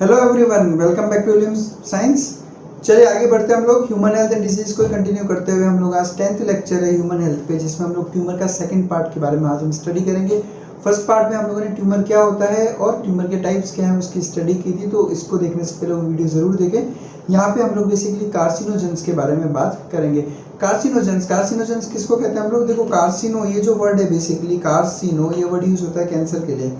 Hello everyone, welcome back to Williams science. चलिए आगे बढ़ते हैं हम लोग ह्यूमन हेल्थ एंड डिजीज को कंटिन्यू करते हुए। हम लोग आज 10th लेक्चर है ह्यूमन हेल्थ पे, जिसमें हम लोग ट्यूमर का सेकंड पार्ट के बारे में आज हम स्टडी करेंगे। फर्स्ट पार्ट में हम लोगों ने ट्यूमर क्या होता है और ट्यूमर के टाइप्स क्या हैं उसकी स्टडी की थी, तो इसको देखने से पहले वो वीडियो जरूर देखें। यहाँ पे हम लोग बेसिकली कार्सिनोजेंस के बारे में बात करेंगे। कार्सिनोजेंस किसको कहते हैं हम लोग? देखो, कार्सिनो ये जो वर्ड है, बेसिकली कार्सिनो ये वर्ड यूज होता है कैंसर के लिए।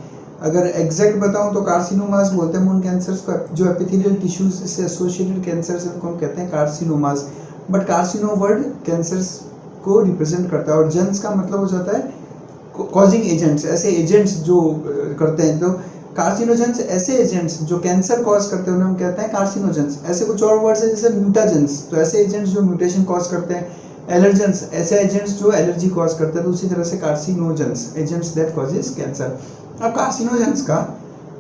अगर एग्जैक्ट बताऊं तो कार्सिनोमास बोलते हैं उन कैंसर्स को जो एपिथेलियल टिश्यूज से एसोसिएटेड कैंसर्स उनको हम कहते हैं कार्सिनोमास। बट कार्सिनो वर्ड कैंसर्स को रिप्रेजेंट करता है और जेंस का मतलब हो जाता है कॉजिंग एजेंट्स, ऐसे एजेंट्स जो करते हैं। तो कार्सिनोजेंस ऐसे एजेंट्स जो कैंसर कॉज करते हैं उन्हें हम कहते हैं कार्सिनोजेंस। ऐसे कुछ और वर्ड्स है जैसे म्यूटाजेंस, तो ऐसे एजेंट्स जो म्यूटेशन कॉज करते हैं। एलर्जेंस, ऐसे एजेंट्स जो एलर्जी कॉज करते हैं। तो उसी तरह से carcinogens, agents that causes cancer. अब कार्सिनोजेंस का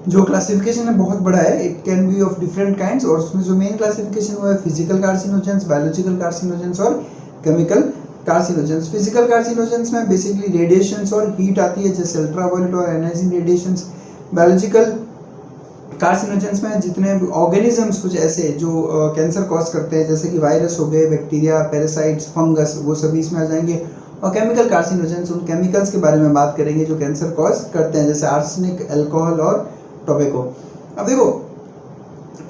जो क्लासिफिकेशन है बहुत बड़ा है, it can be of different kinds, और उसमें जो मेन क्लासिफिकेशन वो है फिजिकल कार्सिनोजेंस, बायोलॉजिकल कार्सिनोजेंस और केमिकल कार्सिनोजेंस। फिजिकल कार्सिनोजेंस में बेसिकली रेडिएशंस और हीट आती है, जैसे अल्ट्रावायलेट और एनाइजिंग रेडिएशंस। बायोलॉजिकल कार्सिनोजेंस में जितने ऑर्गेनिजम्स कुछ ऐसे जो कैंसर कॉज करते हैं, जैसे कि वायरस हो गए, बैक्टीरिया, पैरासाइट्स, फंगस, वो सभी इसमें आ जाएंगे। और केमिकल कार्सिनोजेंस, उन केमिकल्स के बारे में बात करेंगे जो कैंसर कॉज करते हैं, जैसे आर्सेनिक, अल्कोहल और टोबैको। अब देखो,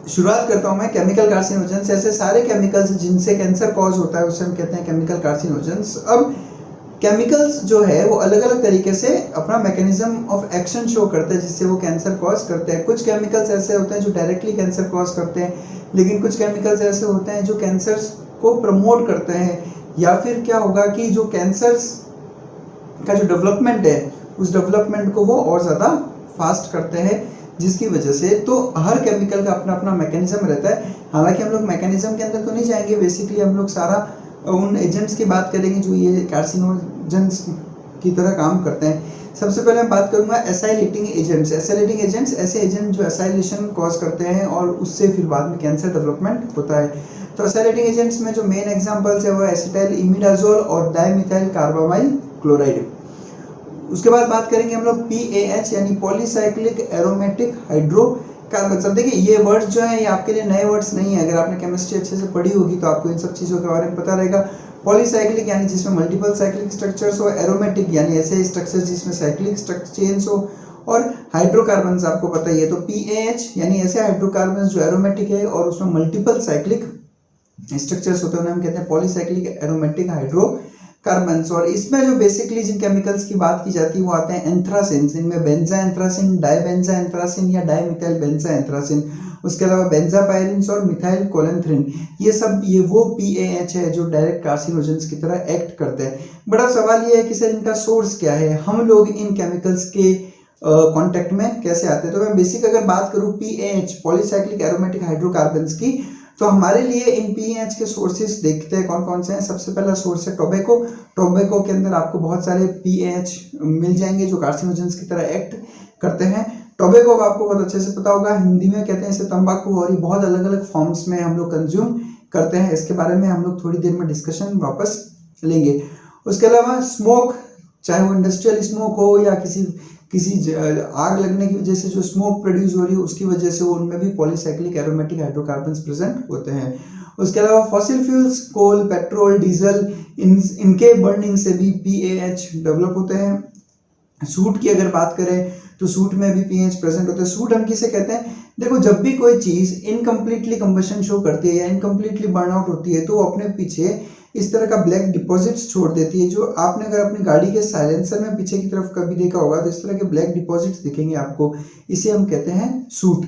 शुरुआत करता हूं मैं केमिकल कार्सिनोजेंस। ऐसे सारे केमिकल्स जिनसे कैंसर कॉज होता है उसे हम कहते हैं केमिकल कार्सिनोजेंस। अब केमिकल्स जो है वो अलग अलग तरीके से अपना मैकेनिज्म ऑफ एक्शन शो करते हैं जिससे वो कैंसर कॉज करते हैं। कुछ केमिकल्स ऐसे होते हैं जो डायरेक्टली कैंसर कॉज करते हैं, लेकिन कुछ केमिकल्स ऐसे होते हैं जो कैंसर को प्रमोट करते हैं, या फिर क्या होगा कि जो कैंसर का जो डेवलपमेंट है उस डेवलपमेंट को वो और ज़्यादा फास्ट करते हैं, जिसकी वजह से तो हर केमिकल का अपना अपना मैकेनिज्म रहता है। हालांकि हम लोग मैकेनिज्म के अंदर तो नहीं जाएंगे, बेसिकली हम लोग सारा उन एजेंट्स की बात करेंगे जो ये कार्सिनोजेंस की तरह काम करते हैं। सबसे पहले मैं बात करूंगा एसाइलेटिंग एजेंट्स। एसाइलेटिंग एजेंट्स ऐसे एजेंट जो एसाइलेशन कॉज करते हैं और उससे फिर बाद में कैंसर डेवलपमेंट होता है। तो एसाइलेटिंग एजेंट्स में जो मेन एग्जांपल्स है वो एसिटाइल इमिडाजोल और डाइमिथाइल कार्बामाइल क्लोराइड। उसके बाद बात करेंगे हम लोग PAH यानी पॉलीसाइक्लिक एरोमेटिक हाइड्रोकार्बन। अब देखिए, ये वर्ड्स जो है ये आपके लिए नए वर्ड्स नहीं है। अगर आपने केमिस्ट्री अच्छे से पढ़ी होगी तो आपको इन सब चीज़ों के बारे में पता रहेगा। पॉलीसाइक्लिक यानी जिसमें मल्टीपल साइक्लिक स्ट्रक्चर्स हो, एरोमेटिक यानी ऐसे स्ट्रक्चर्स जिसमें साइक्लिक चेन्स हो, और हाइड्रोकार्बन्स आपको पता ही है। तो PAH यानी ऐसे हाइड्रोकार्बन्स जो एरोमेटिक है और उसमें मल्टीपल साइक्लिक स्ट्रक्चर्स होते हैं उन्हें हम कहते हैं पॉलीसाइक्लिक एरोमेटिक हाइड्रोकार्बन्स। और इसमें जो बेसिकली जिन केमिकल्स की बात की जाती है वो आते हैं एंथ्रासिन। इनमें बेंजा एंथ्रासिन, डाइबेंजा एंथ्रासिन या डाइमिथाइल बेंजा एंथ्रासिन, उसके अलावा बेंजापायरिन्स और मिथाइल कोलेंथ्रिन, ये वो PAH है जो डायरेक्ट कार्सिनोजेंस की तरह एक्ट करते हैं। बड़ा सवाल ये है कि सर इनका सोर्स क्या है, हम लोग इन केमिकल्स के कांटेक्ट में कैसे आते हैं। तो मैं बेसिक अगर बात करूं PAH पॉलीसाइक्लिक एरोमेटिक हाइड्रोकार्बन्स की, तो हमारे लिए इन PAH के सोर्सेस देखते हैं कौन कौन से हैं। सबसे पहला सोर्स है टोबैको। टोबैको के अंदर आपको बहुत सारे PAH मिल जाएंगे जो कार्सिनोजेंस की तरह एक्ट करते हैं। टोबैको आपको बहुत अच्छे से पता होगा, हिंदी में कहते हैं इसे तंबाकू, और ये बहुत अलग अलग फॉर्म्स में हम लोग कंज्यूम करते हैं। इसके बारे में हम लोग थोड़ी देर में डिस्कशन वापस लेंगे। उसके अलावा स्मोक, चाहे वो इंडस्ट्रियल स्मोक हो या किसी आग लगने की वजह से जो स्मोक प्रोड्यूस हो रही है उसकी वजह से उनमें भी पॉलीसाइक्लिक एरोमेटिक हाइड्रोकार्बन्स प्रेजेंट होते हैं। उसके अलावा फॉसिल फ्यूल्स, कोल, पेट्रोल, डीजल, इनके बर्निंग से भी PAH डेवलप होते हैं। सूट की अगर बात करें तो सूट में भी PAH प्रेजेंट होते हैं। सूट हम किसे कहते हैं? देखो, जब भी कोई चीज इनकम्प्लीटली कंबशन शो करती है या इनकम्प्लीटली बर्नआउट होती है तो वो अपने पीछे इस तरह का ब्लैक डिपॉजिट्स छोड़ देती है। जो आपने अगर अपनी गाड़ी के साइलेंसर में पीछे की तरफ कभी देखा होगा तो इस तरह के ब्लैक डिपॉजिट्स दिखेंगे आपको, इसे हम कहते हैं सूट।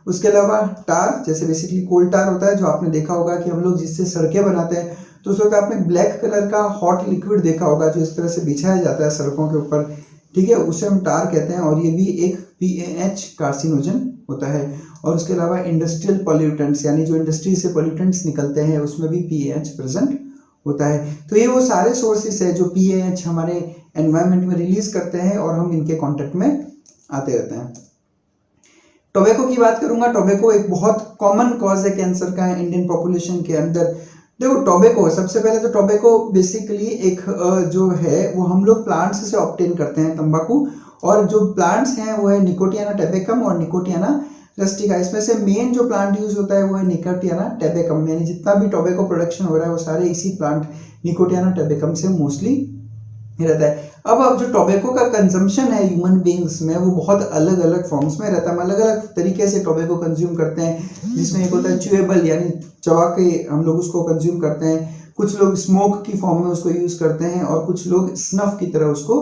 उसके अलावा टार, जैसे बेसिकली कोल टार होता है जो आपने देखा होगा कि हम लोग जिससे सड़कें बनाते हैं, तो उस वक्त आपने ब्लैक कलर का हॉट लिक्विड देखा होगा जो इस तरह से बिछाया जाता है सड़कों के ऊपर, ठीक है, उसे हम टार कहते हैं, और ये भी एक PAH कार्सिनोजन होता है। और उसके अलावा इंडस्ट्रियल पॉल्यूटेंट्स यानी जो इंडस्ट्री से पॉल्यूटेंट्स निकलते हैं उसमें भी PAH प्रेजेंट होता है। तो ये वो सारे सोर्सेस है जो PAH हमारे एनवायरनमेंट में रिलीज करते हैं और हम इनके कांटेक्ट में आते रहते हैं। टोबैको की बात करूंगा। टोबैको एक बहुत कॉमन कॉज है कैंसर का इंडियन पॉपुलेशन के अंदर। देखो, टोबैको, सबसे पहले तो टोबैको बेसिकली एक जो है वो हम लोग प्लांट्स से ऑब्टेन करते हैं तंबाकू, और जो प्लांट्स हैं वो है निकोटियाना टेबेकम और निकोटियाना रस्टिका। इसमें से मेन जो प्लांट यूज होता है वो है निकोटियाना टैबेकम, यानी जितना भी टोबैको प्रोडक्शन हो रहा है वो सारे इसी प्लांट निकोटियाना टैबेकम से मोस्टली रहता है। अब जो टोबैको का कंजम्पशन है ह्यूमन बींग्स में वो बहुत अलग अलग फॉर्म्स में रहता है। हम अलग अलग तरीके से टोबैको कंज्यूम करते हैं, जिसमें एक होता है च्यूएबल, यानी चबा के हम लोग उसको कंज्यूम करते हैं। कुछ लोग स्मोक की फॉर्म में उसको यूज करते हैं और कुछ लोग स्नफ की तरह उसको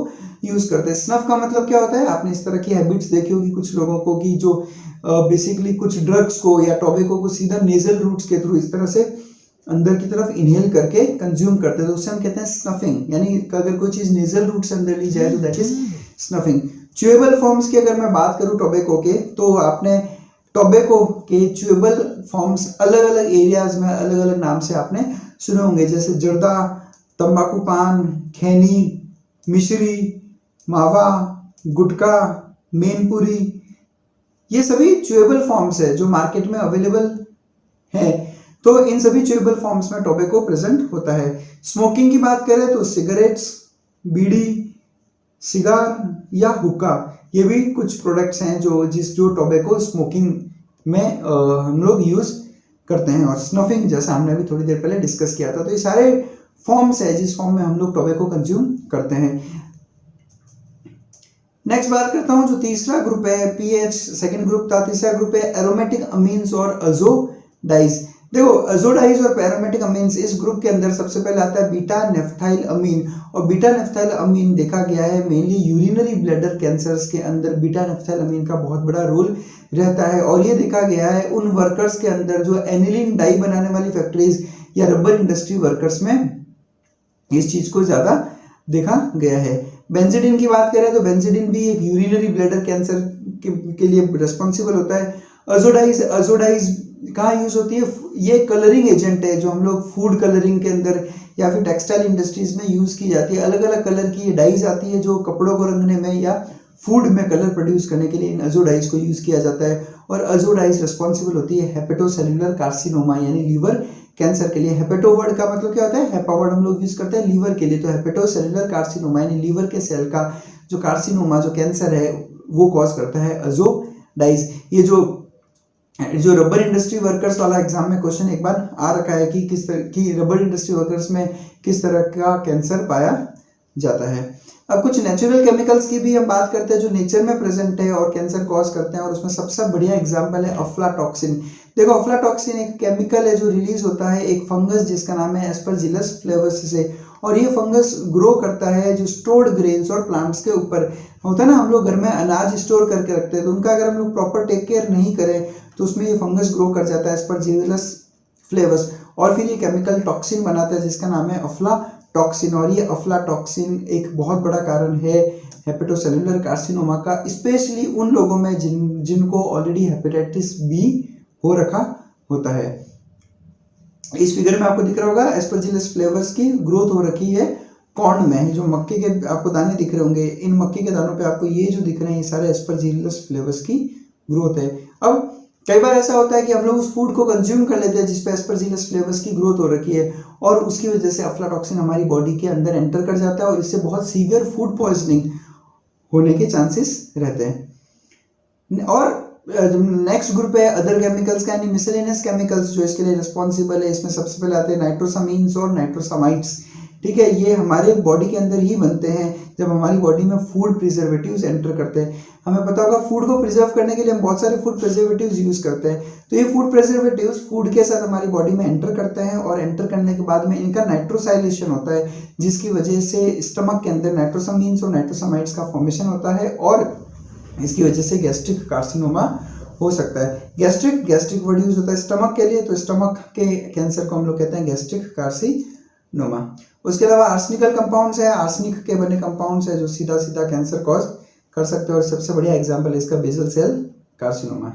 यूज करते हैं। स्नफ का मतलब क्या होता है, आपने इस तरह की हैबिट्स देखी होगी कुछ लोगों को कि जो बेसिकली कुछ ड्रग्स को या टोबैको को सीधा नेजल रूट्स के थ्रू इस तरह से अंदर की तरफ इनहेल करके कंज्यूम करते हैं, तो उससे हम कहते हैं स्नफिंग। यानी अगर कोई चीज नेजल रूट से अंदर ली जाए तो दैट इज स्नफिंग। च्यूएबल फॉर्म्स की अगर मैं बात करूं टोबैको के, तो आपने टोबैको के च्यूएबल फॉर्म्स अलग अलग एरियाज में अलग अलग नाम से आपने सुने होंगे, जैसे जर्दा, तंबाकू पान, खैनी, मिश्री, मावा, गुटका, मेनपुरी, ये सभी च्यूएबल फॉर्म्स है जो मार्केट में अवेलेबल है। तो इन सभी च्यूएबल फॉर्म्स में टोबैको प्रेजेंट होता है। स्मोकिंग की बात करें तो सिगरेट्स, बीड़ी, सिगार या हुक्का, ये भी कुछ प्रोडक्ट्स हैं जो टोबैको स्मोकिंग में हम लोग यूज करते हैं। और स्नफिंग जैसा हमने अभी थोड़ी देर पहले डिस्कस किया था। तो ये सारे फॉर्म्स है जिस फॉर्म में हम लोग टोबैको कंज्यूम करते हैं। नेक्स्ट बात करता हूं जो तीसरा ग्रुप है, पीएच सेकंड ग्रुप था, तीसरा ग्रुप है एरोमेटिक अमीन्स और अजोडाइज। देखो अजोडाइज और एरोमेटिक अमीन्स, इस ग्रुप के अंदर सबसे पहले आता है बीटा नेफ्थाइल अमीन। और बीटा नेफ्थाइल अमीन देखा गया है मेनली यूरिनरी ब्लैडर कैंसर्स के अंदर बीटा नेफ्थाइल अमीन का बहुत बड़ा रोल रहता है। और ये देखा गया है उन वर्कर्स के अंदर जो एनिलीन डाई बनाने वाली फैक्ट्रीज या रबर इंडस्ट्री वर्कर्स में इस चीज को ज्यादा देखा गया है। बेंजीडिन की बात करें तो बेंजीडिन भी एक यूरिनरी ब्लैडर कैंसर के लिए रिस्पॉन्सिबल होता है। अजोडाइज कहाँ यूज होती है, ये कलरिंग एजेंट है जो हम लोग फूड कलरिंग के अंदर या फिर टेक्सटाइल इंडस्ट्रीज में यूज की जाती है। अलग अलग कलर की ये डाइज आती है जो कपड़ों को रंगने में या फूड में कलर प्रोड्यूस करने के लिए इन अजोडाइज को यूज किया जाता है। और अजोडाइज रिस्पॉन्सिबल होती है हेपेटोसेलुलर कार्सिनोमा यानी लीवर कैंसर के लिए। हेपेटो वर्ड का मतलब क्या होता है, हेपा वर्ड हम लोग यूज करते हैं लीवर के लिए, तो हेपेटोसेलुलर कार्सिनोमा यानी लीवर के सेल का जो कार्सिनोमा जो कैंसर है वो कॉज करता है अजोडाइज। ये जो रबर इंडस्ट्री वर्कर्स वाला एग्जाम में क्वेश्चन एक बार आ रखा है कि किस तरह की रबर इंडस्ट्री वर्कर्स में किस तरह का कैंसर पाया जाता है। अब कुछ नेचुरल केमिकल्स की भी हम बात करते हैं जो नेचर में प्रेजेंट है और कैंसर कॉज करते हैं, और उसमें सबसे बढ़िया एग्जांपल है अफ्लाटॉक्सिन। देखो अफ्लाटॉक्सिन एक केमिकल है जो रिलीज होता है एक फंगस जिसका नाम है एस्परजिलस फ्लेवर्स से, और ये फंगस ग्रो करता है जो स्टोर्ड ग्रेन्स और प्लांट्स के ऊपर होता है ना। हम लोग घर में अनाज स्टोर करके रखते हैं तो उनका अगर हम लोग प्रॉपर टेक केयर नहीं करें तो उसमें ये फंगस ग्रो कर जाता है एस्परजिलस फ्लेवर्स, और फिर ये केमिकल टॉक्सिन बनाता है जिसका नाम है अफ्लाटॉक्सिन। और ये अफ्लाटॉक्सिन एक बहुत बड़ा कारण है हेपेटोसेलुलर कार्सिनोमा का, स्पेशली उन लोगों में जिनको ऑलरेडी हेपेटाइटिस बी हो रखा होता है। इस फिगर में आपको दिख रहा होगा एस्परजिलस फ्लेवर्स की ग्रोथ हो रखी है कॉर्न में। जो मक्के के आपको दाने दिख रहे होंगे, इन मक्के के दानों पे आपको ये जो दिख रहे हैं ये सारे एस्परजिलस फ्लेवर्स की ग्रोथ है। अब कई बार ऐसा होता है कि हम लोग उस फूड को कंज्यूम कर लेते हैं जिसपे एस्परजिलस फ्लेवर्स की ग्रोथ हो रखी है, और उसकी वजह से अफ्लाटॉक्सिन हमारी बॉडी के अंदर एंटर कर जाता है और इससे बहुत सीवियर फूड पॉइजनिंग होने के चांसेस रहते हैं। और नेक्स्ट ग्रुप है अदर केमिकल्स का यानी मिसलेनियस केमिकल्स जो इसके लिए रिस्पॉन्सिबल है। इसमें सबसे पहले आते हैं नाइट्रोसामीन्स और नाइट्रोसामाइड्स। ठीक है, ये हमारे बॉडी के अंदर ही बनते हैं जब हमारी बॉडी में फूड प्रिजर्वेटिव्स एंटर करते हैं। हमें पता होगा फूड को प्रिजर्व करने के लिए हम बहुत सारे फूड प्रिजर्वेटिव्स यूज करते हैं, तो ये फूड प्रिजर्वेटिव्स फूड के साथ हमारी बॉडी में एंटर करते हैं और एंटर करने के बाद में इनका नाइट्रोसाइलेशन होता है जिसकी वजह से स्टमक के अंदर नाइट्रोसामीन्स और नाइट्रोसामाइड्स का फॉर्मेशन होता है और इसकी वजह से गैस्ट्रिक कार्सिनोमा हो सकता है। गैस्ट्रिक वर्ड यूज होता है स्टमक के लिए, तो स्टमक के कैंसर को हम लोग कहते हैं गैस्ट्रिक कार्सिनोमा। उसके अलावा आर्सेनिकल कंपाउंड्स है, आर्सेनिक के बने कंपाउंड्स है जो सीधा कैंसर कॉज कर सकते हैं, और सबसे बढ़िया एग्जांपल है इसका बेसल सेल कार्सिनोमा।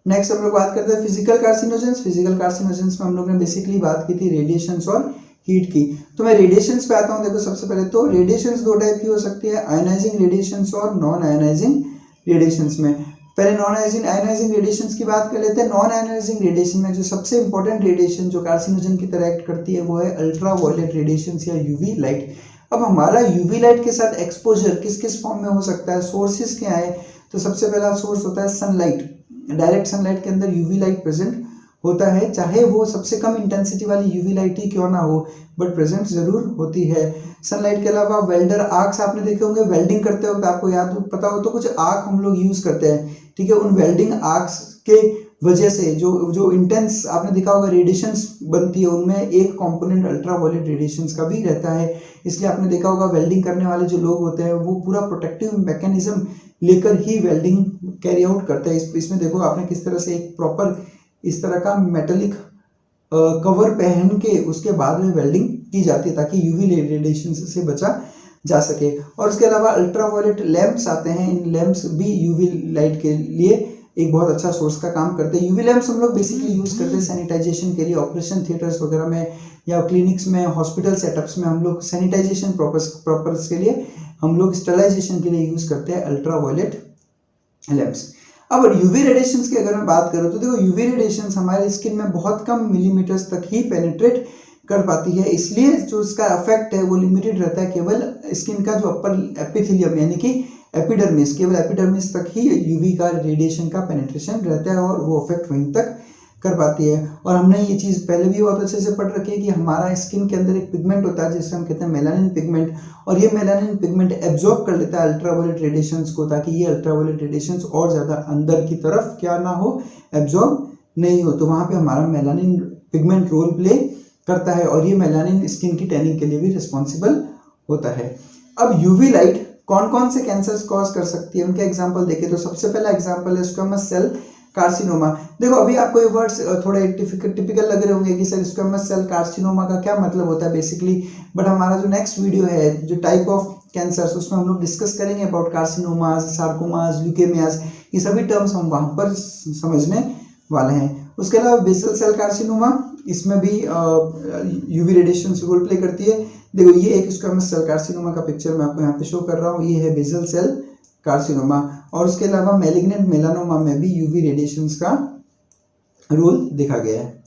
नेक्स्ट हम लोग बात करते हैं फिजिकल कार्सिनोजेंस। फिजिकल कार्सिनोजेंस में हम लोग ने बेसिकली बात की थी रेडिएशंस और हीट की। तो मैं रेडिएशंस पे आता हूँ। देखो सबसे पहले तो रेडिएशंस दो टाइप की हो सकती है, आयोनाइजिंग रेडिएशंस और नॉन आयोनाइजिंग रेडिएशंस में। पहले नॉन आयोनाइजिंग रेडिएशंस की बात कर लेते हैं। नॉन आयोनाइजिंग रेडिएशन में जो सबसे इंपॉर्टेंट रेडिएशन जो कार्सिनोजन की तरह एक्ट करती है वो है अल्ट्रा वायलेट रेडिएशंस या यूवी लाइट। अब हमारा यूवी लाइट के साथ एक्सपोजर किस किस फॉर्म में हो सकता है, सोर्सेज क्या है, तो सबसे पहला सोर्स होता है सनलाइट। डायरेक्ट सनलाइट के अंदर यूवी लाइट प्रेजेंट होता है, चाहे वो सबसे कम इंटेंसिटी वाली यूवी लाइट ही क्यों ना हो, बट प्रेजेंट जरूर होती है। सनलाइट के अलावा वेल्डर आर्क्स आपने देखे होंगे, वेल्डिंग करते वक्त आपको याद पता हो तो कुछ आर्क हम लोग यूज करते हैं, ठीक है। उन वेल्डिंग आर्क्स के वजह से जो इंटेंस आपने देखा होगा रेडिएशंस बनती है, उनमें एक कंपोनेंट अल्ट्रावायलेट रेडिएशंस का भी रहता है। इसलिए आपने देखा होगा वेल्डिंग करने वाले जो लोग होते हैं वो पूरा प्रोटेक्टिव मैकेनिज्म लेकर ही वेल्डिंग कैरी आउट करते हैं। इसमें देखो आपने किस तरह से एक प्रॉपर इस तरह का मेटेलिक कवर पहन के उसके बाद में वेल्डिंग की जाती है ताकि यूवी रेडिएशन से बचा जा सके। और उसके अलावा अल्ट्रावायलेट लैंप्स आते हैं, इन लैंप्स भी यूवी लाइट के लिए एक बहुत अच्छा सोर्स का काम करते हैं। यूवी लैंप्स हम लोग बेसिकली यूज करते हैं सैनिटाइजेशन के लिए, ऑपरेशन थिएटर्स वगैरह में या क्लिनिक्स में, हॉस्पिटल सेटअप्स में हम लोग सैनिटाइजेशन पर्पस के लिए हम लोग स्टरलाइजेशन के लिए यूज करते हैं अल्ट्रावायलेट लैंप्स। अब यूवी रेडिएशंस की अगर मैं बात करूं तो देखो यूवी रेडिएशंस हमारे स्किन में बहुत कम मिलीमीटर्स तक ही पेनिट्रेट कर पाती है, इसलिए जो इसका इफेक्ट है वो लिमिटेड रहता है। केवल स्किन का जो अपर एपिथेलियम यानी कि एपिडर्मिस, केवल एपिडर्मिस तक ही यूवी का रेडिएशन का पेनिट्रेशन रहता है और वो इफेक्ट वहीं तक कर पाती है। और हमने ये चीज़ पहले भी बहुत अच्छे से पढ़ रखी है कि हमारा स्किन के अंदर एक पिगमेंट होता है जिसे हम कहते हैं मेलानिन पिगमेंट, और ये मेलानिन पिगमेंट एब्जॉर्ब कर लेता है अल्ट्रावायलेट रेडिएशंस को, ताकि ये अल्ट्रावायलेट रेडिएशंस और ज़्यादा अंदर की तरफ क्या ना हो, एब्जॉर्ब नहीं हो। तो वहाँ पे हमारा मेलानिन पिगमेंट रोल प्ले करता है और ये मेलानिन स्किन की टैनिंग के लिए भी रिस्पॉन्सिबल होता है। अब यूवी लाइट कौन कौन से कैंसर्स कॉज कर सकती है, उनके एग्जाम्पल देखें तो सबसे पहला एग्जाम्पल है स्क्वैमस सेल कार्सिनोमा। देखो अभी आपको ये वर्ड्स थोड़े टिपिकल लग रहे होंगे कि सर स्क्वैमस सेल कार्सिनोमा का क्या मतलब होता है बेसिकली, बट हमारा जो नेक्स्ट वीडियो है जो टाइप ऑफ कैंसर्स उसमें हम लोग डिस्कस करेंगे अबाउट कार्सिनोमास, सार्कोमास, ल्यूकेमियास, ये सभी टर्म्स हम वहाँ पर समझने वाले हैं। उसके अलावा बेसल सेल कार्सिनोमा, इसमें भी यूवी रेडिएशन रोल प्ले करती है। देखो ये एक स्क्वैमस सेल कार्सिनोमा का पिक्चर मैं आपको यहाँ पे शो कर रहा हूँ, ये है बेसल सेल कार्सिनोमा। और उसके अलावा मैलिग्नेंट मेलानोमा में भी यूवी रेडिएशंस का रोल देखा गया है।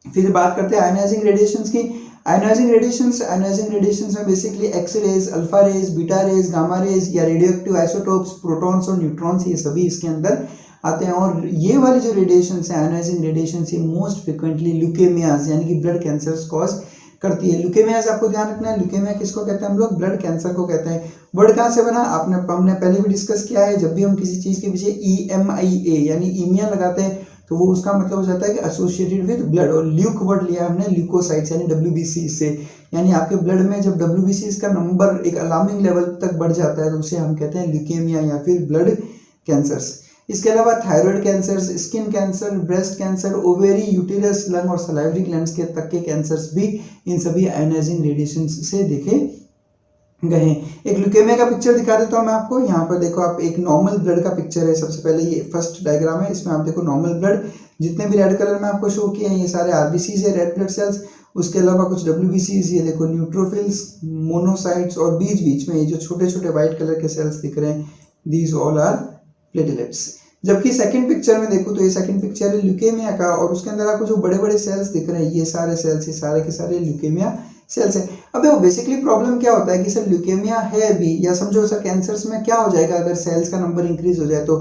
फिर बात करते हैं आयनाइजिंग रेडिएशंस की। आयनाइजिंग रेडिएशंस में basically X rays, alpha rays, beta rays, gamma rays या रेडियोएक्टिव आइसोटोप्स, प्रोटॉन्स और न्यूट्रॉन्स, ये सभी इसके अंदर आते हैं। और ये वाली जो रेडिएशंस है आयनाइजिंग रेडिएशंस, ये मोस्ट फ्रिक्वेंटली ल्यूकेमियाज यानी कि ब्लड कैंसर्स कॉज करती है। ल्यूकेमियाज आपको ध्यान रखना है, ल्यूकेमिया किसको कहते हैं हम लोग, ब्लड कैंसर को कहते हैं। वर्ड कहाँ से बना हमने पहले भी डिस्कस किया है, जब भी हम किसी चीज के पीछे EMIA यानी ईमिया लगाते हैं तो वो उसका मतलब हो जाता है कि एसोसिएटेड विद ब्लड, और ल्यूक वर्ड लिया हमने ल्यूकोसाइट्स यानी WBC से, यानी आपके ब्लड में जब WBC का नंबर एक अलार्मिंग लेवल तक बढ़ जाता है तो उसे हम कहते हैं ल्यूकेमिया या फिर ब्लड कैंसर्स। इसके अलावा thyroid cancers, skin cancer, breast cancer, ovary, uterus, lung और सलाइवरी ग्लैंड्स के तक के कैंसर्स भी इन सभी आयनाइजिंग रेडिएशन से देखे गए हैं। एक ल्यूकेमिया का पिक्चर दिखा देता हूँ मैं आपको। यहाँ पर देखो आप एक नॉर्मल ब्लड का पिक्चर है, सबसे पहले ये फर्स्ट डायग्राम है, इसमें आप देखो नॉर्मल ब्लड, जितने भी रेड कलर में आपको शो किए हैं ये सारे RBCs है, रेड ब्लड सेल्स। उसके अलावा कुछ WBCs, ये देखो न्यूट्रोफिल्स, मोनोसाइट्स, और बीच बीच में ये जो छोटे छोटे व्हाइट कलर के सेल्स दिख रहे हैं, दीज ऑल आर प्लेटलेट्स। जबकि सेकंड पिक्चर में देखो तो ये सेकंड पिक्चर है ल्यूकेमिया का, और उसके अंदर आपको जो बड़े बड़े सेल्स दिख रहे हैं ये सारे सेल्स, ये सारे के सारे ल्यूकेमिया सेल्स है। अब देखो बेसिकली प्रॉब्लम क्या होता है कि सर ल्यूकेमिया है भी, या समझो सर कैंसर्स में क्या हो जाएगा अगर सेल्स का नंबर इंक्रीज हो जाए तो।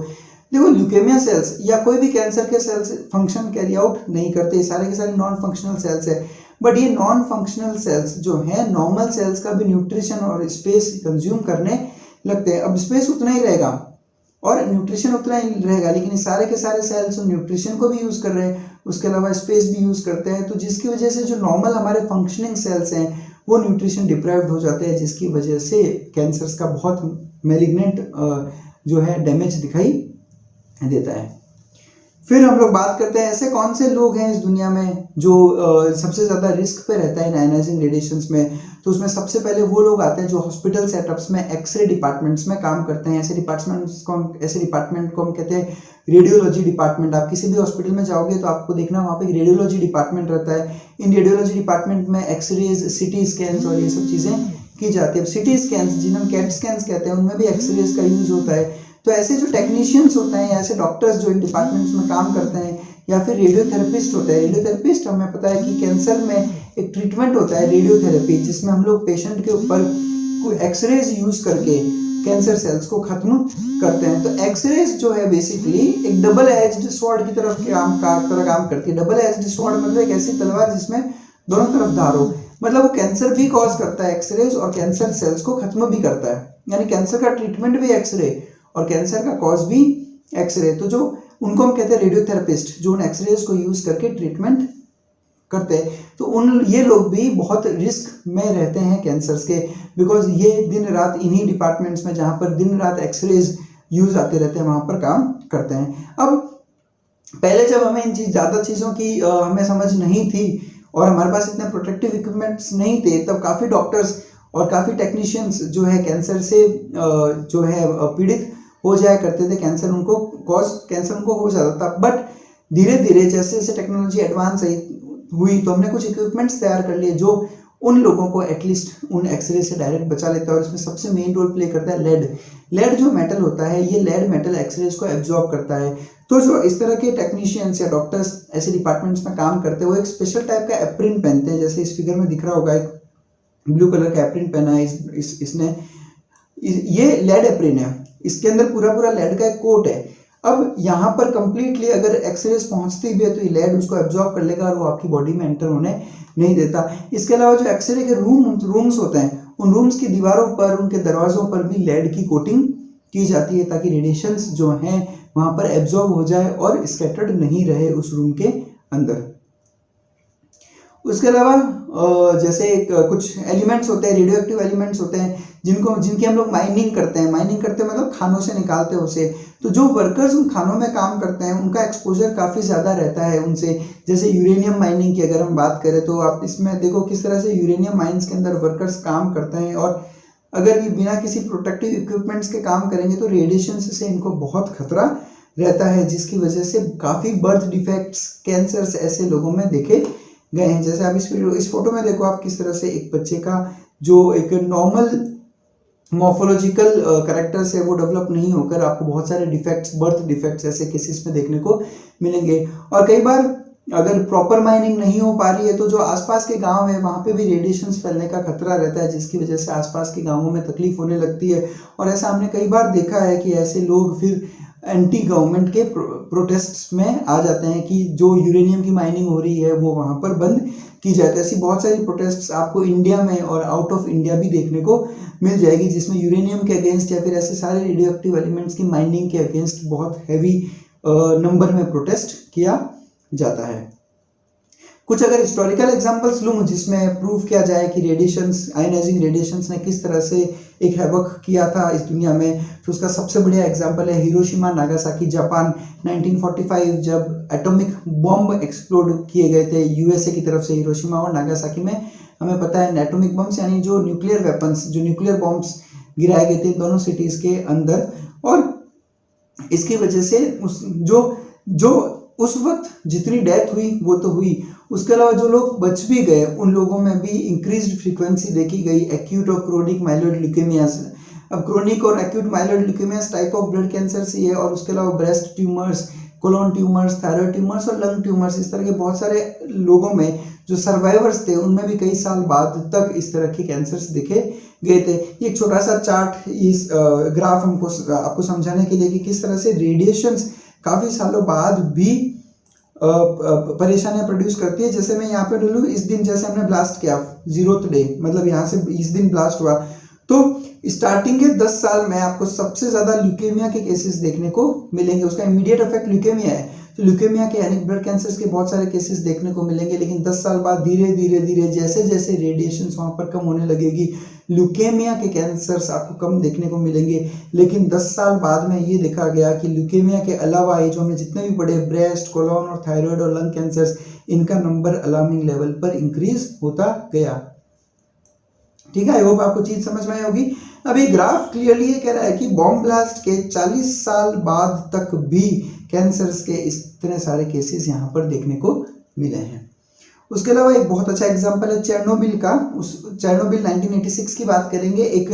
देखो ल्यूकेमिया सेल्स या कोई भी कैंसर के सेल्स फंक्शन कैरी आउट नहीं करते, सारे के सारे नॉन फंक्शनल सेल्स है। बट ये नॉन फंक्शनल सेल्स जो है नॉर्मल सेल्स का भी न्यूट्रिशन और स्पेस कंज्यूम करने लगते हैं। अब स्पेस उतना ही रहेगा और न्यूट्रिशन उतना ही रहेगा, लेकिन सारे के सारे सेल्स न्यूट्रिशन को भी यूज़ कर रहे हैं, उसके अलावा स्पेस भी यूज़ करते हैं, तो जिसकी वजह से जो नॉर्मल हमारे फंक्शनिंग सेल्स हैं वो न्यूट्रिशन डिप्राइव्ड हो जाते हैं, जिसकी वजह से कैंसर्स का बहुत मैलिग्नेंट जो है डैमेज दिखाई देता है। फिर हम लोग बात करते हैं ऐसे कौन से लोग हैं इस दुनिया में जो सबसे ज़्यादा रिस्क पे रहता है आयनाइजिंग रेडिएशंस में। तो उसमें सबसे पहले वो लोग आते हैं जो हॉस्पिटल सेटअप्स में एक्सरे डिपार्टमेंट्स में काम करते हैं। ऐसे डिपार्टमेंट को हम कहते हैं रेडियोलॉजी डिपार्टमेंट। आप किसी भी हॉस्पिटल में जाओगे तो आपको देखना वहाँ पे एक रेडियोलॉजी डिपार्टमेंट रहता है। इन रेडियोलॉजी डिपार्टमेंट में एक्सरेज, CT स्कैन्स और ये सब चीज़ें की जाती है। अब CT स्कैन्स जिन्हें हम कैट स्कैन्स कहते हैं उनमें भी एक्सरेज का यूज़ होता है। तो ऐसे जो टेक्नीशियंस होते हैं, ऐसे डॉक्टर्स जो इन डिपार्टमेंट्स में काम करते हैं, या फिर रेडियोथेरेपिस्ट होता है। रेडियोथेरेपिस्ट हमें पता है कि कैंसर में एक ट्रीटमेंट होता है रेडियोथेरेपी, जिसमें हम लोग पेशेंट के ऊपर कोई एक्सरेज यूज़ करके कैंसर सेल्स को खत्म करते हैं। तो एक्सरेज जो है बेसिकली एक डबल एज्ड स्वॉर्ड की तरफ काम करती है। डबल एज्ड स्वॉर्ड मतलब एक ऐसी तलवार जिसमें दोनों तरफ धार हो, मतलब वो कैंसर भी कॉज करता है एक्सरेज और कैंसर सेल्स को खत्म भी करता है। यानी कैंसर का ट्रीटमेंट भी एक्सरे और कैंसर का कॉज भी एक्सरे। तो जो उनको हम कहते हैं रेडियोथेरेपिस्ट, जो उन एक्सरेज को यूज करके ट्रीटमेंट करते हैं। तो ये लोग भी बहुत रिस्क में रहते हैं कैंसर्स के, बिकॉज ये दिन रात इन्हीं डिपार्टमेंट्स में जहाँ पर दिन रात एक्सरेज यूज आते रहते हैं वहाँ पर काम करते हैं। अब पहले जब हमें इन ज़्यादा चीज़ों की हमें समझ नहीं थी और हमारे पास इतने प्रोटेक्टिव इक्विपमेंट्स नहीं थे, तब काफ़ी डॉक्टर्स और काफ़ी टेक्नीशियंस जो है कैंसर से जो है पीड़ित हो जाया करते थे। कैंसर उनको हो जाता था। बट धीरे धीरे जैसे जैसे टेक्नोलॉजी एडवांस हुई तो हमने कुछ इक्विपमेंट्स तैयार कर लिए जो उन लोगों को एटलीस्ट उन एक्सरे से डायरेक्ट बचा लेता है। और इसमें सबसे मेन रोल प्ले करता है लेड जो मेटल होता है, ये लेड मेटल एक्सरेज को एब्जॉर्ब करता है। तो जो इस तरह के टेक्नीशियंस या डॉक्टर्स ऐसे डिपार्टमेंट्स में काम करते हैं वो एक स्पेशल टाइप का एप्रिन पहनते हैं। जैसे इस फिगर में दिख रहा होगा, एक ब्लू कलर का एप्रिन पहना है इसने। ये लेड एप्रिन है, इसके अंदर पूरा लेड का एक कोट है। अब यहाँ पर कंप्लीटली अगर एक्सरेज पहुंचती भी है तो ये लेड उसको एब्जॉर्ब कर लेगा और वो आपकी बॉडी में एंटर होने नहीं देता। इसके अलावा जो एक्सरे के रूम्स होते हैं, उन रूम्स की दीवारों पर, उनके दरवाजों पर भी लेड की कोटिंग की जाती है ताकि रेडिएशंस जो हैं वहाँ पर एब्जॉर्ब हो जाए और स्कैटर्ड नहीं रहे उस रूम के अंदर। उसके अलावा जैसे कुछ एलिमेंट्स होते हैं, रेडियो एक्टिव एलिमेंट्स होते हैं जिनकी हम लोग माइनिंग करते हैं मतलब खानों से निकालते हैं उसे। तो जो वर्कर्स उन खानों में काम करते हैं उनका एक्सपोजर काफ़ी ज़्यादा रहता है उनसे। जैसे यूरेनियम माइनिंग की अगर हम बात करें तो आप इसमें देखो किस तरह से यूरेनियम माइंस के अंदर वर्कर्स काम करते हैं और अगर ये बिना किसी प्रोटेक्टिव इक्विपमेंट्स के काम करेंगे तो रेडिएशन से इनको बहुत खतरा रहता है, जिसकी वजह से काफ़ी बर्थ डिफेक्ट्स, कैंसर्स ऐसे लोगों में देखे गए हैं। जैसे आप इस फोटो में देखो आप किस तरह से एक बच्चे का जो एक नॉर्मल मॉर्फोलॉजिकल कैरेक्टर्स है वो डेवलप नहीं होकर आपको बहुत सारे डिफेक्ट्स, बर्थ डिफेक्ट्स ऐसे केसेस में देखने को मिलेंगे। और कई बार अगर प्रॉपर माइनिंग नहीं हो पा रही है तो जो आसपास के गांव है वहाँ पे भी रेडिएशन फैलने का खतरा रहता है, जिसकी वजह से आसपास के गांवों में तकलीफ होने लगती है। और ऐसा हमने कई बार देखा है कि ऐसे लोग फिर एंटी गवर्नमेंट के प्रोटेस्ट्स में आ जाते हैं कि जो यूरेनियम की माइनिंग हो रही है वो वहाँ पर बंद की जाए। ऐसी बहुत सारी प्रोटेस्ट्स आपको इंडिया में और आउट ऑफ इंडिया भी देखने को मिल जाएगी, जिसमें यूरेनियम के अगेंस्ट या फिर ऐसे सारे रेडियो एक्टिव एलिमेंट्स की माइनिंग के अगेंस्ट बहुत हैवी नंबर में प्रोटेस्ट किया जाता है। कुछ अगर हिस्टोरिकल एग्जांपल्स लूँ जिसमें प्रूव किया जाए कि रेडिएशंस, आयनाइजिंग रेडिएशंस ने किस तरह से एक हैवक किया था इस दुनिया में, तो उसका सबसे बढ़िया एग्जांपल है हिरोशिमा नागासाकी, जापान। 1945 जब एटॉमिक बॉम्ब एक्सप्लोड किए गए थे यूएसए की तरफ से हिरोशिमा और नागासाकी में, हमें पता है एटॉमिक बम्स यानी जो न्यूक्लियर वेपन्स, जो न्यूक्लियर बॉम्ब्स गिराए गए थे दोनों सिटीज़ के अंदर। और इसकी वजह से जो उस वक्त जितनी डेथ हुई वो तो हुई, उसके अलावा जो लोग बच भी गए उन लोगों में भी इंक्रीज्ड फ्रीक्वेंसी देखी गई एक्यूट और क्रोनिक माइलोइड ल्यूकेमियाज। अब क्रोनिक और acute myeloid leukaemias type of blood cancer से है, और उसके अलावा breast tumours, colon tumours, thyroid tumours और लंग ट्यूमर्स, इस तरह के बहुत सारे लोगों में जो सर्वाइवर्स थे उनमें भी कई साल बाद तक इस तरह के कैंसर्स देखे गए थे। ये एक छोटा सा चार्ट, इस ग्राफ आपको समझाने के लिए कि किस तरह से रेडिएशंस काफ़ी सालों बाद भी परेशानियां प्रोड्यूस करती है। जैसे मैं यहाँ पे डलूँ, इस दिन जैसे हमने ब्लास्ट किया 0th डे, मतलब यहाँ से इस दिन ब्लास्ट हुआ, तो स्टार्टिंग के 10 साल में आपको सबसे ज़्यादा ल्यूकेमिया के केसेस देखने को मिलेंगे। उसका इमीडिएट इफेक्ट ल्यूकेमिया है, तो ल्यूकेमिया के यानी ब्लड कैंसर्स के बहुत सारे केसेस देखने को मिलेंगे। लेकिन 10 साल बाद धीरे धीरे जैसे जैसे रेडिएशंस वहाँ पर कम होने लगेगी, ल्यूकेमिया के कैंसर्स आपको कम देखने को मिलेंगे। लेकिन 10 साल बाद में ये देखा गया कि ल्यूकेमिया के अलावा ये जो हमें जितने भी बड़े ब्रेस्ट, कोलोन और थायराइड और लंग कैंसर्स, इनका नंबर अलार्मिंग लेवल पर इंक्रीज होता गया। ठीक है, आई होप आपको चीज समझ में आई होगी। अब ये ग्राफ क्लियरली ये कह रहा है कि बॉम्ब ब्लास्ट के 40 साल बाद तक भी कैंसर्स के इतने सारे केसेस यहाँ पर देखने को मिले हैं। उसके अलावा एक बहुत अच्छा एग्जांपल है चेरनोबिल का। उस चेरनोबिल 1986 की बात करेंगे, एक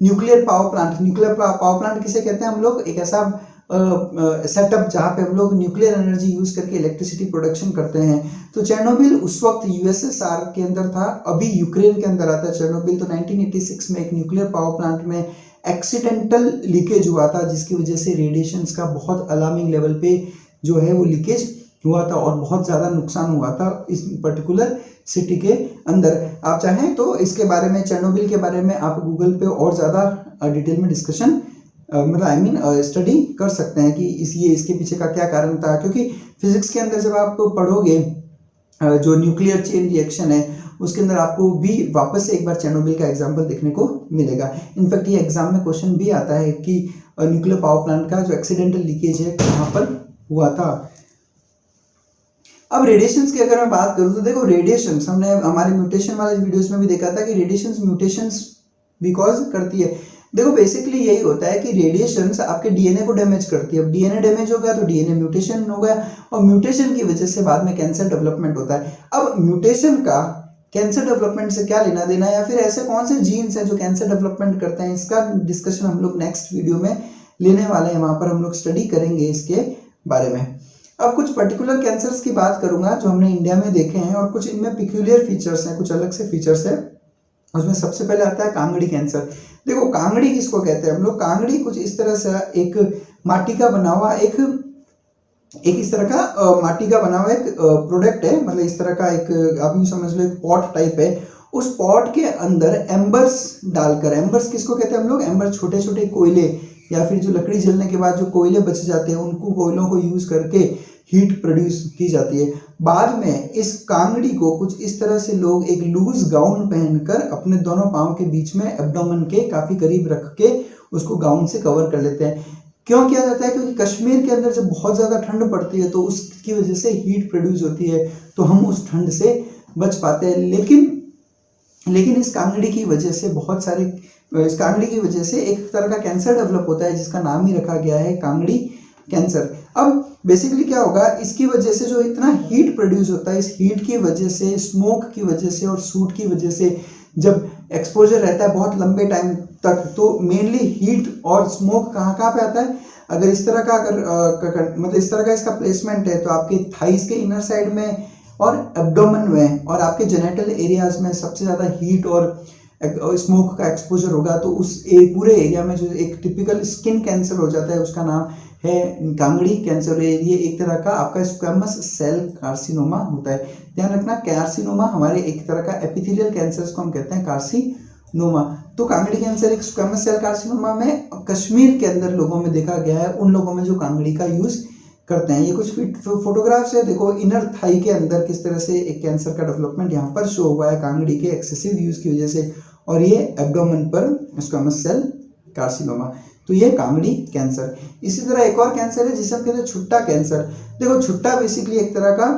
nuclear power plant. Nuclear power plant किसे कहते हैं हम लोग? एक ऐसा सेटअप जहाँ पे हम लोग न्यूक्लियर एनर्जी यूज करके इलेक्ट्रिसिटी प्रोडक्शन करते हैं। तो चेरनोबिल उस वक्त यूएसएसआर के अंदर था, अभी यूक्रेन के अंदर आता है चेरनोबिल। तो 1986 में एक न्यूक्लियर पावर प्लांट में एक्सीडेंटल लीकेज हुआ था, जिसकी वजह से रेडिएशंस का बहुत अलार्मिंग लेवल पे जो है वो लीकेज हुआ था और बहुत ज़्यादा नुकसान हुआ था इस पर्टिकुलर सिटी के अंदर। आप चाहें तो इसके बारे में, चेरनोबिल के बारे में आप गूगल पे और ज़्यादा डिटेल में डिस्कशन मतलब स्टडी कर सकते हैं कि इसके पीछे का क्या कारण था, क्योंकि फिजिक्स के अंदर जब आप पढ़ोगे जो न्यूक्लियर चेन रिएक्शन है उसके अंदर आपको भी वापस से एक बार चेरनोबिल का एग्जाम्पल देखने को मिलेगा। इनफैक्ट ये एग्जाम में क्वेश्चन भी आता है कि न्यूक्लियर पावर प्लांट का जो एक्सीडेंटल लीकेज है कहाँ पर हुआ था। अब रेडिएशंस की अगर मैं बात करूँ तो देखो, रेडिएशंस हमने हमारे म्यूटेशन वाले वीडियोस में भी देखा था कि रेडिएशंस म्यूटेशंस भी कॉज करती है। देखो बेसिकली यही होता है कि रेडिएशंस आपके डीएनए को डैमेज करती है। अब डीएनए डैमेज हो गया तो डीएनए म्यूटेशन हो गया और म्यूटेशन की वजह से बाद में कैंसर डेवलपमेंट होता है। अब म्यूटेशन का कैंसर डेवलपमेंट से क्या लेना देना, या फिर ऐसे कौन से जीन्स हैं जो कैंसर डेवलपमेंट करते हैं, इसका डिस्कशन हम लोग नेक्स्ट वीडियो में लेने वाले हैं। वहां पर हम लोग स्टडी करेंगे इसके बारे में। अब कुछ पर्टिकुलर कैंसर्स की बात करूंगा जो हमने इंडिया में देखे हैं और कुछ इनमें पिक्यूलियर फीचर्स हैं, कुछ अलग से फीचर्स है। उसमें सबसे पहले आता है कांगड़ी कैंसर। देखो कांगड़ी किसको कहते हैं हम लोग, कांगड़ी कुछ इस तरह से एक माटी का बना हुआ एक इस तरह का माटी का बना हुआ एक प्रोडक्ट है, मतलब इस तरह का एक आप यूं समझ लो एक पॉट टाइप है। उस पॉट के अंदर एम्बर्स डालकर, एम्बर्स किसको कहते हैं हम लोग, एम्बर छोटे छोटे कोयले या फिर जो लकड़ी जलने के बाद जो कोयले बच जाते हैं उनको कोयलों को यूज करके हीट प्रोड्यूस की जाती है। बाद में इस कांगड़ी को कुछ इस तरह से लोग एक लूज गाउन पहनकर अपने दोनों पांव के बीच में एब्डोमेन के काफी करीब रख के उसको गाउन से कवर कर लेते हैं। क्यों किया जाता है, क्योंकि कश्मीर के अंदर जब बहुत ज्यादा ठंड पड़ती है तो उसकी वजह से हीट प्रोड्यूस होती है, तो हम उस ठंड से बच पाते हैं। लेकिन इस कांगड़ी की वजह से इस कांगड़ी की वजह से एक तरह का कैंसर डेवलप होता है जिसका नाम ही रखा गया है कांगड़ी कैंसर। अब बेसिकली क्या होगा, इसकी वजह से जो इतना हीट प्रोड्यूस होता है, इस हीट की वजह से, स्मोक की वजह से और सूट की वजह से जब एक्सपोजर रहता है बहुत लंबे टाइम तक, तो मेनली हीट और स्मोक कहाँ पे आता है। अगर इस तरह का मतलब इस तरह का इसका प्लेसमेंट है तो आपके थाइस के इनर साइड में और एब्डोमेन में और आपके जेनिटल एरियाज में सबसे ज़्यादा हीट और स्मोक का एक्सपोजर होगा, तो उस पूरे एरिया में जो एक टिपिकल स्किन कैंसर हो जाता है उसका नाम है कांगड़ी कैंसर। ये एक तरह का आपका स्क्वेमस सेल कार्सिनोमा होता है। ध्यान रखना, कार्सिनोमा हमारे एक तरह का एपिथेलियल कैंसर को हम कहते हैं कार्सिनोमा। तो कांगड़ी कैंसर एक स्क्वेमस सेल कार्सिनोमा में कश्मीर के अंदर लोगों में देखा गया है, उन लोगों में जो कांगड़ी का यूज करते हैं। ये कुछ फोटोग्राफ्स है, देखो इनर थाई के अंदर किस तरह से एक कैंसर का डेवलपमेंट यहाँ पर शो हुआ है कांगड़ी के एक्सेसिव यूज की वजह से, और ये एब्डोमेन पर स्क्वेमस सेल कार्सिनोमा। तो ये कांगड़ी कैंसर। इसी तरह एक और कैंसर है जिसे हम कहते हैं छुट्टा कैंसर। देखो छुट्टा बेसिकली एक तरह का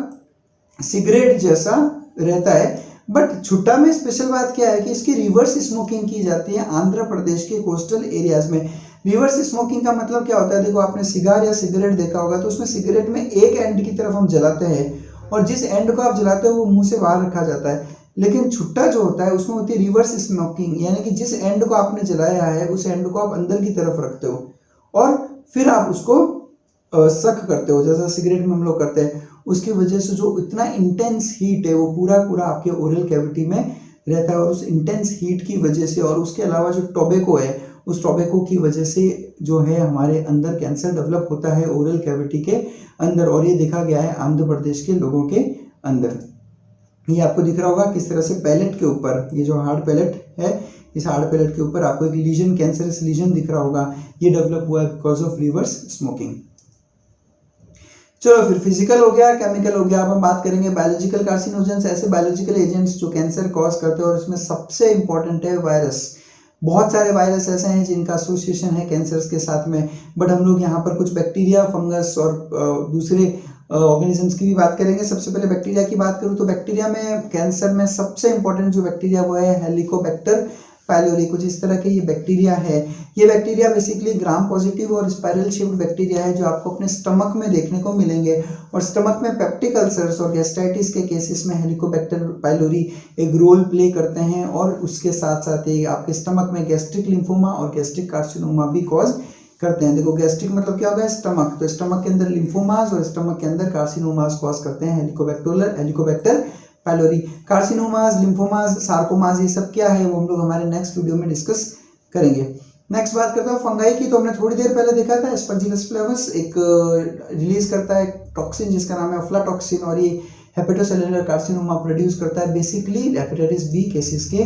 सिगरेट जैसा रहता है, बट छुट्टा में स्पेशल बात क्या है कि इसकी रिवर्स स्मोकिंग की जाती है आंध्र प्रदेश के कोस्टल एरियाज में। रिवर्स स्मोकिंग का मतलब क्या होता है, देखो आपने सिगार या सिगरेट देखा होगा तो उसमें सिगरेट में एक एंड की तरफ हम जलाते हैं और जिस एंड को आप जलाते हो वो मुंह से बाहर रखा जाता है। लेकिन छुट्टा जो होता है उसमें होती है रिवर्स स्मोकिंग, यानी कि जिस एंड को आपने जलाया है उस एंड को आप अंदर की तरफ रखते हो और फिर आप उसको सक करते हो, जैसा सिगरेट में हम लोग करते हैं। उसकी वजह से जो इतना इंटेंस हीट है वो पूरा आपके ओरल कैविटी में रहता है और उस इंटेंस हीट की वजह से और उसके अलावा जो टोबैको है उस टोबैको की वजह से जो है हमारे अंदर कैंसर डेवलप होता है ओरल कैविटी के अंदर, और ये देखा गया है आंध्र प्रदेश के लोगों के अंदर। ये आपको दिख रहा होगा किस तरह से पैलेट के ऊपर, ये जो हार्ड पैलेट है इस हार्ड पैलेट के ऊपर आपको एक लीजन, कैंसरस लीजन दिख रहा होगा। ये डेवलप हुआ है बिकॉज ऑफ रिवर्स स्मोकिंग। चलो फिर फिजिकल हो गया, केमिकल हो गया। अब हम बात करेंगे बायोलॉजिकल कार्सिनोजेंस, ऐसे बायोलॉजिकल एजेंट्स जो कैंसर कॉज करते हैं, और इसमें सबसे इंपॉर्टेंट है वायरस। बहुत सारे वायरस ऐसे हैं जिनका एसोसिएशन है कैंसर्स के साथ में, बट हम लोग यहाँ पर कुछ बैक्टीरिया, फंगस और दूसरे ऑर्गेनिजम्स की भी बात करेंगे। सबसे पहले बैक्टीरिया की बात करूँ तो बैक्टीरिया में कैंसर में सबसे इंपॉर्टेंट जो बैक्टीरिया वो है हेलिकोबैक्टर पाइलोरी। कुछ इस तरह के ये बैक्टीरिया है। ये बैक्टीरिया बेसिकली ग्राम पॉजिटिव और स्पाइरल शेप्ड बैक्टीरिया है जो आपको अपने स्टमक में देखने को मिलेंगे, और स्टमक में पेप्टिक अल्सर्स और गैस्ट्राइटिस के केसेस में हेलिकोबैक्टर पाइलोरी एक रोल प्ले करते हैं, और उसके साथ साथ ही आपके स्टमक में गैस्ट्रिक लिम्फोमा और गैस्ट्रिक कार्सिनोमा भी कॉज करते हैं। देखो गैस्ट्रिक मतलब क्या होगा, स्टमक, तो स्टमक के अंदर लिम्फोमास और स्टमक के अंदर कार्सिनोमास कॉज करते हैं Helicobacter pylori. Carcinomas, lymphomas, sarcomas ये सब क्या है वो हम लोग हमारे नेक्स्ट वीडियो में डिस्कस करेंगे। नेक्स्ट बात करता हूँ फंगाई की। तो हमने थोड़ी देर पहले देखा था एस्परजिलस फ्लेवस एक रिलीज करता है टॉक्सिन जिसका नाम है अफ्लाटॉक्सिन, और ये हेपेटोसेलुलर कार्सिनोमा प्रोड्यूस करता है बेसिकली हेपेटाइटिस बी केसेस के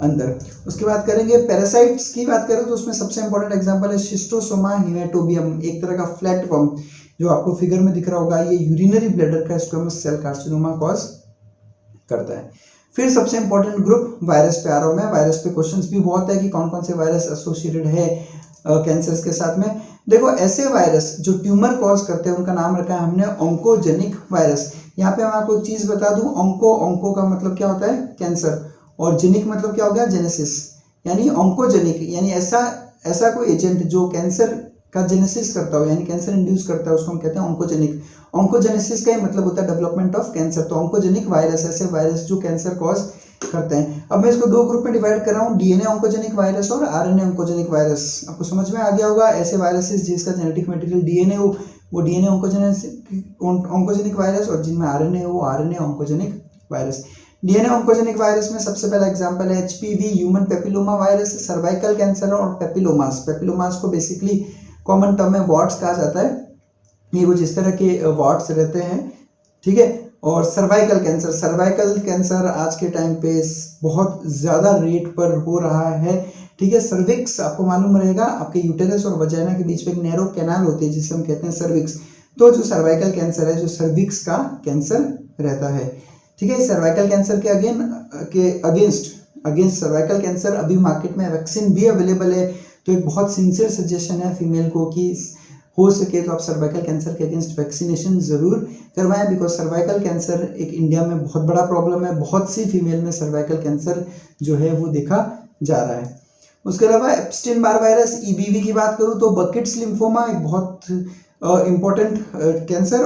अंदर। उसके बाद करेंगे पैरासाइट्स की बात करें तो उसमें सबसे इंपॉर्टेंट एग्जांपल है शिस्टोसोमा हेमेटोबियम, एक तरह का फ्लैट वर्म जो आपको फिगर में दिख रहा होगा। ये यूरिनरी ब्लैडर का स्क्वेमस सेल कार्सिनोमा कॉज करता है। फिर सबसे इंपॉर्टेंट ग्रुप वायरस पे आ रहा हूं मैं। वायरस पे क्वेश्चंस भी बहुत है कि कौन कौन से वायरस एसोसिएटेड है कैंसर्स के साथ में। देखो ऐसे वायरस जो ट्यूमर कॉज करते हैं उनका नाम रखा है हमने ऑन्कोजेनिक वायरस। यहाँ पे मैं आपको एक चीज बता दूं, ऑन्को का मतलब क्या होता है कैंसर, और जेनिक मतलब क्या हो गया जेनेसिस, यानी ऑन्कोजेनिक यानी ऐसा कोई एजेंट जो कैंसर का जेनेसिस करता हो यानी कैंसर इंड्यूस करता है उसको हम कहते हैं ऑन्कोजेनिक। ऑन्कोजेनेसिस का ही मतलब होता है डेवलपमेंट ऑफ कैंसर। तो ऑन्कोजेनिक वायरस ऐसे वायरस जो कैंसर कॉज करते हैं। अब मैं इसको दो ग्रुप में डिवाइड कर रहा हूँ, डीएनए ऑन्कोजेनिक वायरस और आरएनए ऑन्कोजेनिक वायरस। आपको समझ में आ गया होगा ऐसे वायरसेस जिसका जेनेटिक मटेरियल डीएनए हो वो डीएनए ऑन्कोजेनिक वायरस, और जिनमें आरएनए हो RNA oncogenic virus. DNA oncogenic virus में सबसे पहला एग्जांपल है HPV human papilloma virus, cervical cancer और पेपिलोमास को बेसिकली कॉमन टर्म में वॉट्स कहा जाता है। ये कुछ इस तरह के वॉट्स रहते हैं, ठीक है। और सर्वाइकल कैंसर आज के टाइम पे बहुत ज़्यादा रेट पर हो रहा है, ठीक है। सर्विक्स आपको मालूम रहेगा, आपके यूटेरस और वजाइना के बीच में एक नैरो कैनाल होती है जिसे हम कहते हैं सर्विक्स। तो जो सर्वाइकल कैंसर है जो सर्विक्स का कैंसर रहता है, ठीक है। सर्वाइकल कैंसर के अगेंस्ट सर्वाइकल कैंसर अभी मार्केट में वैक्सीन भी अवेलेबल है। तो एक बहुत सिंसियर सजेशन है फीमेल को कि हो सके तो आप सर्वाइकल कैंसर के अगेंस्ट वैक्सीनेशन जरूर करवाएं, बिकॉज सर्वाइकल कैंसर एक इंडिया में बहुत बड़ा प्रॉब्लम है। बहुत सी फीमेल में सर्वाइकल कैंसर जो है वो देखा जा रहा है। उसके अलावा एप्स्टीन बार वायरस ईबीवी की बात करूं तो बकेट्स लिम्फोमा एक बहुत इंपॉर्टेंट कैंसर,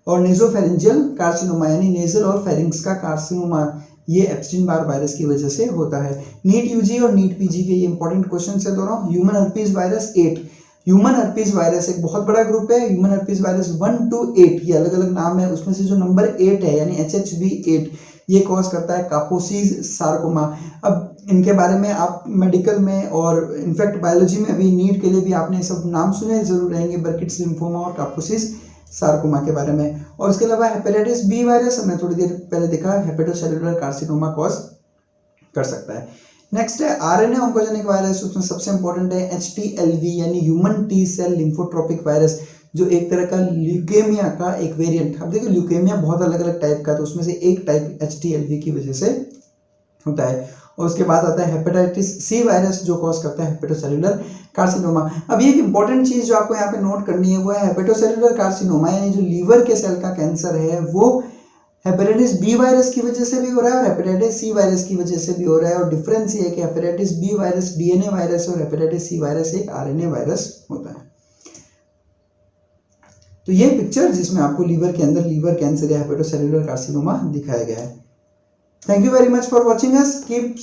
और नेजोफेरेंजियल कार्सिनोमा यानी नेजल और फेरिंग्स का कार्सिनोमा ये एप्स्टीन बार वायरस की वजह से होता है। नीट यूजी और नीट पीजी के ये इंपॉर्टेंट क्वेश्चन है दोनों। Human herpes virus 8, human herpes virus एक बहुत बड़ा ग्रुप है। ह्यूमन हर्पीज वायरस 1 to 8 ये अलग अलग नाम है, उसमें से जो नंबर 8 है यानी HHV8 ये कॉज करता है कापोसीज सार्कोमा। अब इनके बारे में आप मेडिकल में और इनफैक्ट बायोलॉजी में अभी नीट के लिए भी आपने सब नाम सुने जरूर रहेंगे, बर्किट्स लिम्फोमा और कापोसीज सार्कोमा के बारे में। और उसके अलावा हेपेटाइटिस बी वायरस हमने थोड़ी देर पहले देखा, हेपेटोसेलुलर कार्सिनोमा कॉज कर सकता है। नेक्स्ट है आरएनए ऑन्कोजेनिक वायरस, उसमें सबसे इंपॉर्टेंट है HTLV यानी human T cell lymphotropic virus, जो एक तरह का ल्यूकेमिया का एक वेरिएंट। अब देखिए ल्यूकेमिया बहुत अलग अलग टाइप का, तो उसमें से एक टाइप HTLV की वजह से होता है। और उसके बाद आता है हेपेटाइटिस सी वायरस जो कॉज करता है हेपेटोसेलुलर कार्सिनोमा। अब ये एक इंपॉर्टेंट चीज जो आपको यहाँ पे नोट करनी है वो है हेपेटोसेलुलर कार्सिनोमा यानी जो लीवर के सेल का कैंसर है वो हेपेटाइटिस बी वायरस की वजह से भी हो रहा है और हेपेटाइटिस सी वायरस की वजह से भी हो रहा है। और डिफरेंस ये है कि hepatitis B virus DNA virus और हेपेटाइटिस सी वायरस एक आरएनए वायरस होता है। तो ये पिक्चर जिसमें आपको लीवर के अंदर लीवर कैंसर या हेपेटोसेलुलर कार्सिनोमा दिखाया गया है। Thank you very much for watching us, keep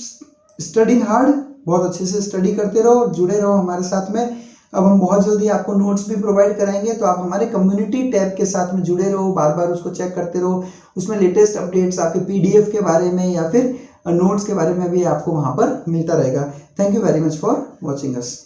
studying hard, बहुत अच्छे से स्टडी करते रहो, जुड़े रहो हमारे साथ में। अब हम बहुत जल्दी आपको नोट्स भी प्रोवाइड कराएंगे, तो आप हमारे कम्युनिटी टैब के साथ में जुड़े रहो, बार बार उसको चेक करते रहो। उसमें लेटेस्ट अपडेट्स आपके PDF के बारे में या फिर नोट्स के बारे में भी आपको वहाँ पर मिलता रहेगा। Thank you very much for watching us.